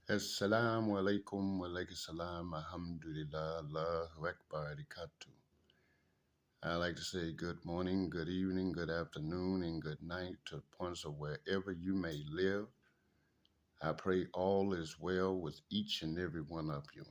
Assalamu alaikum wa alaikum salam, alhamdulillah, Allahu Akbar, Adikatu. I like to say good morning, good evening, good afternoon, and good night to points of wherever you may live. I pray all is well with each and every one of you.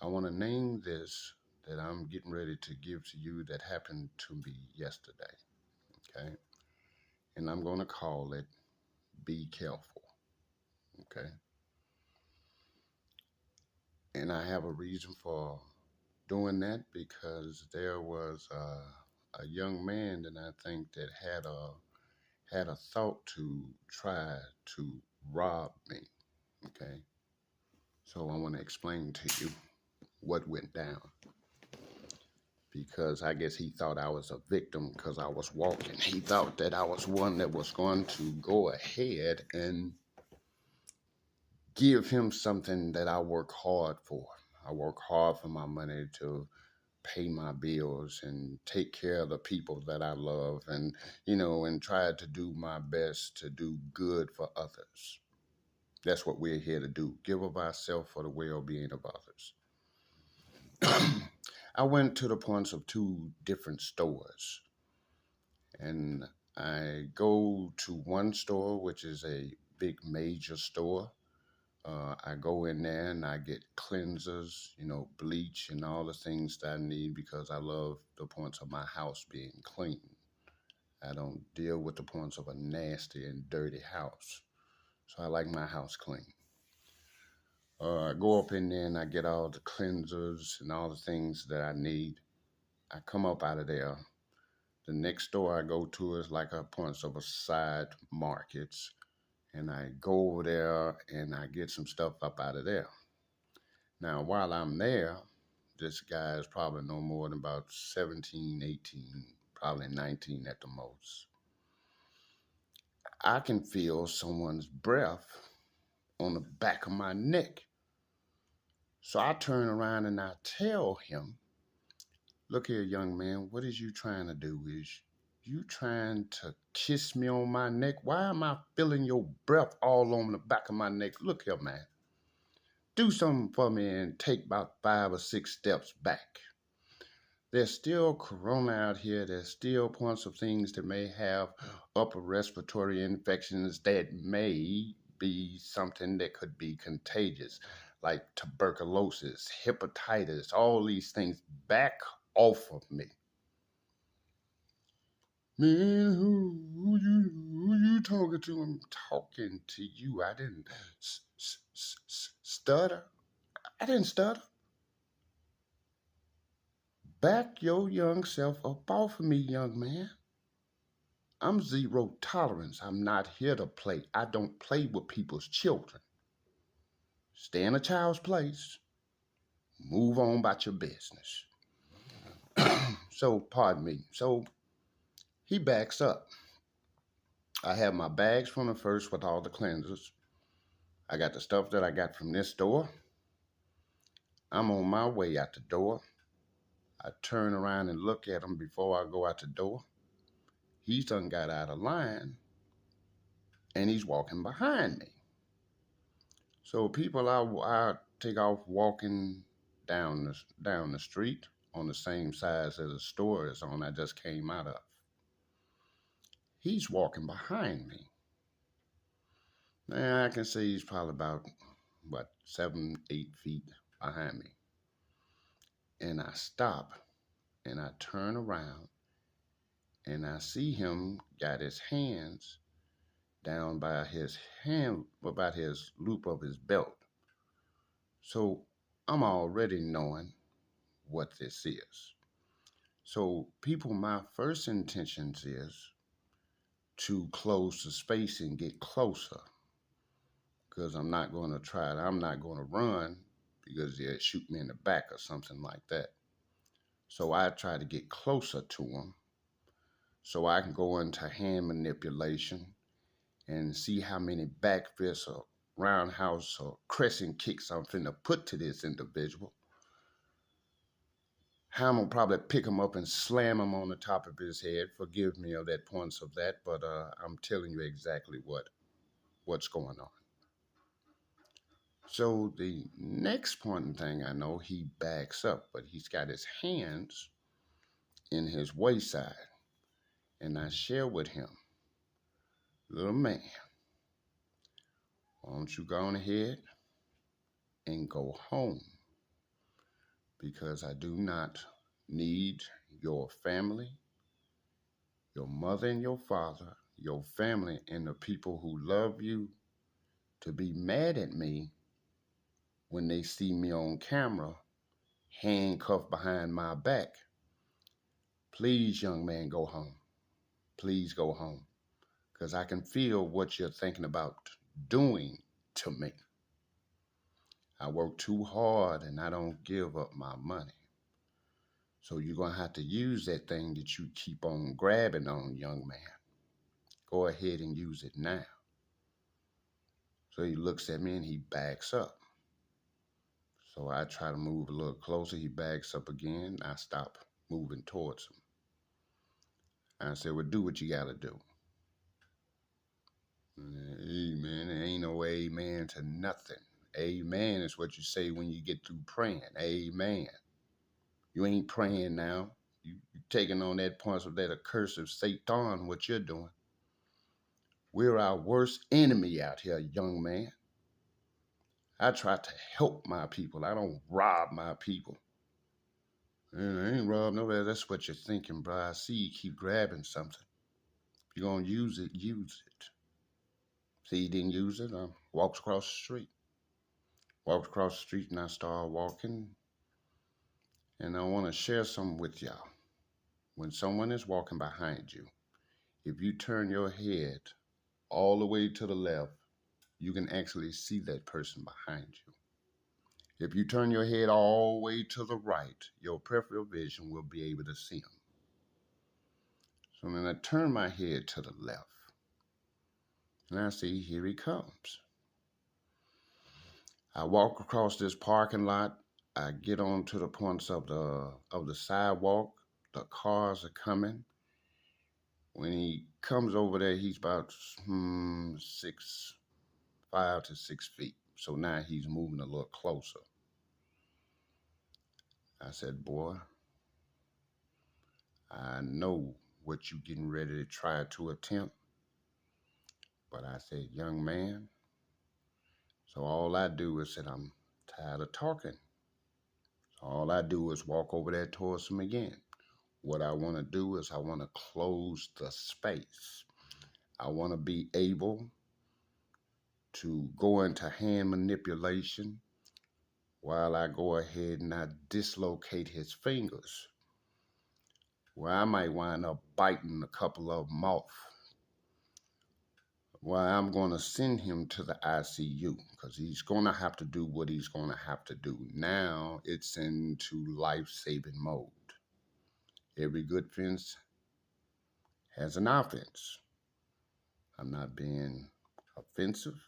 I want to name this that I'm getting ready to give to you that happened to me yesterday, okay? And I'm going to call it Be Careful, okay? And I have a reason for doing that because there was a young man that I think that had a thought to try to rob me. Okay, so I want to explain to you what went down because I guess he thought I was a victim because I was walking. He thought that I was one that was going to go ahead and give him something that I work hard for. I work hard for my money to pay my bills and take care of the people that I love and try to do my best to do good for others. That's what we're here to do. Give of ourselves for the well-being of others. I went to the points of two different stores and I go to one store, which is a big major store. I go in there and I get cleansers, bleach and all the things that I need because I love the points of my house being clean. I don't deal with the points of a nasty and dirty house. So I like my house clean. I go up in there and I get all the cleansers and all the things that I need. I come up out of there. The next store I go to is like a points of a side markets. And I go over there and I get some stuff up out of there. Now, while I'm there, this guy is probably no more than about 17, 18, probably 19 at the most. I can feel someone's breath on the back of my neck. So I turn around and I tell him, look here, young man, what is you trying to do? Is you trying to kiss me on my neck? Why am I feeling your breath all on the back of my neck? Look here, man. Do something for me and take about 5 or 6 steps back. There's still corona out here. There's still points of things that may have upper respiratory infections that may be something that could be contagious, like tuberculosis, hepatitis, all these things. Back off of me. Man, who you talking to? I'm talking to you. I didn't stutter. I didn't stutter. Back your young self up off of me, young man. I'm zero tolerance. I'm not here to play. I don't play with people's children. Stay in a child's place. Move on about your business. So, pardon me. So, he backs up. I have my bags from the first with all the cleansers. I got the stuff that I got from this store. I'm on my way out the door. I turn around and look at him before I go out the door. He's done got out of line and he's walking behind me. So people, I take off walking down the street on the same side as the store is on I just came out of. He's walking behind me. Now I can say he's probably about 7, 8 feet behind me. And I stop and I turn around and I see him got his hands down by his hand, about his loop of his belt. So I'm already knowing what this is. So people, my first intentions is to close the space and get closer because I'm not going to try it. I'm not going to run because they'll shoot me in the back or something like that. So I try to get closer to them so I can go into hand manipulation and see how many back fists or roundhouse or crescent kicks I'm finna put to this individual. How I'm gonna probably pick him up and slam him on the top of his head. Forgive me of that points of that, but I'm telling you exactly what's going on. So the next important thing I know, he backs up, but he's got his hands in his wayside. And I share with him, little man, why don't you go on ahead and go home? Because I do not need your family, your mother and your father, your family, and the people who love you to be mad at me when they see me on camera, handcuffed behind my back. Please, young man, go home. Please go home. Because I can feel what you're thinking about doing to me. I work too hard and I don't give up my money. So you're going to have to use that thing that you keep on grabbing on, young man. Go ahead and use it now. So he looks at me and he backs up. So I try to move a little closer. He backs up again. I stop moving towards him. And I said, well, do what you got to do. Amen. There ain't no amen to nothing. Amen is what you say when you get through praying. Amen. You ain't praying now. You taking on that point of that accursed Satan, what you're doing. We're our worst enemy out here, young man. I try to help my people. I don't rob my people. And I ain't robbed nobody. That's what you're thinking, bro. I see you keep grabbing something. If you're going to use it, use it. See, he didn't use it. Walks across the street. Walked across the street and I started walking. And I want to share something with y'all. When someone is walking behind you, if you turn your head all the way to the left, you can actually see that person behind you. If you turn your head all the way to the right, your peripheral vision will be able to see them. So then I turn my head to the left, and I see, here he comes. I walk across this parking lot. I get on to the points of the sidewalk. The cars are coming. When he comes over there, he's about 5 to 6 feet. So now he's moving a little closer. I said, boy, I know what you getting ready to try to attempt. But I said, young man, so all I do is that I'm tired of talking. So all I do is walk over there towards him again. What I want to do is I want to close the space. I want to be able to go into hand manipulation while I go ahead and I dislocate his fingers, where I might wind up biting a couple of them off. Well, I'm going to send him to the ICU because he's going to have to do what he's going to have to do. Now it's into life-saving mode. Every good fence has an offense. I'm not being offensive.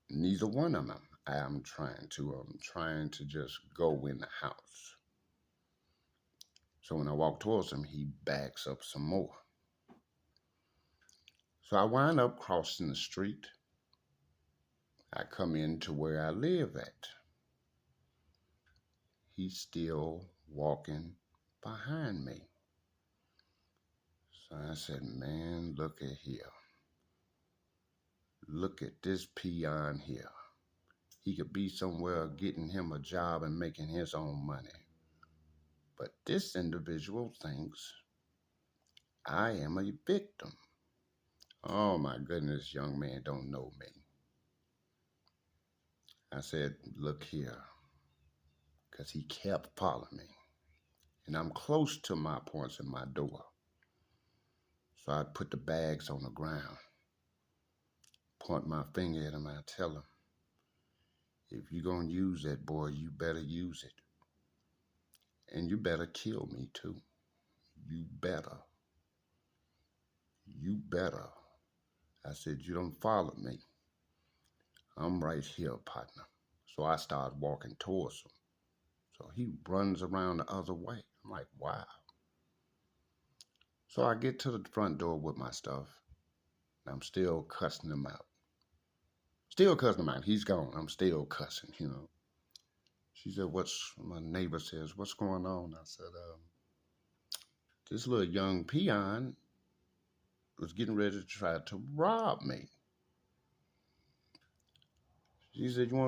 Neither one of them. I'm trying to just go in the house. So when I walk towards him, he backs up some more. So I wind up crossing the street. I come into where I live at. He's still walking behind me. So I said, man, look at here. Look at this peon here. He could be somewhere getting him a job and making his own money. But this individual thinks I am a victim. Oh my goodness, young man don't know me. I said, look here, because he kept following me. And I'm close to my points in my door. So I put the bags on the ground, point my finger at him, and I tell him, if you're going to use that, boy, you better use it. And you better kill me too. You better. You better. I said, you don't follow me. I'm right here, partner. So I start walking towards him. So he runs around the other way. I'm like, wow. So I get to the front door with my stuff. And I'm still cussing him out. still cussing him out. He's gone. I'm still cussing, you know. She said, my neighbor says, what's going on? I said, this little young peon was getting ready to try to rob me. She said, you want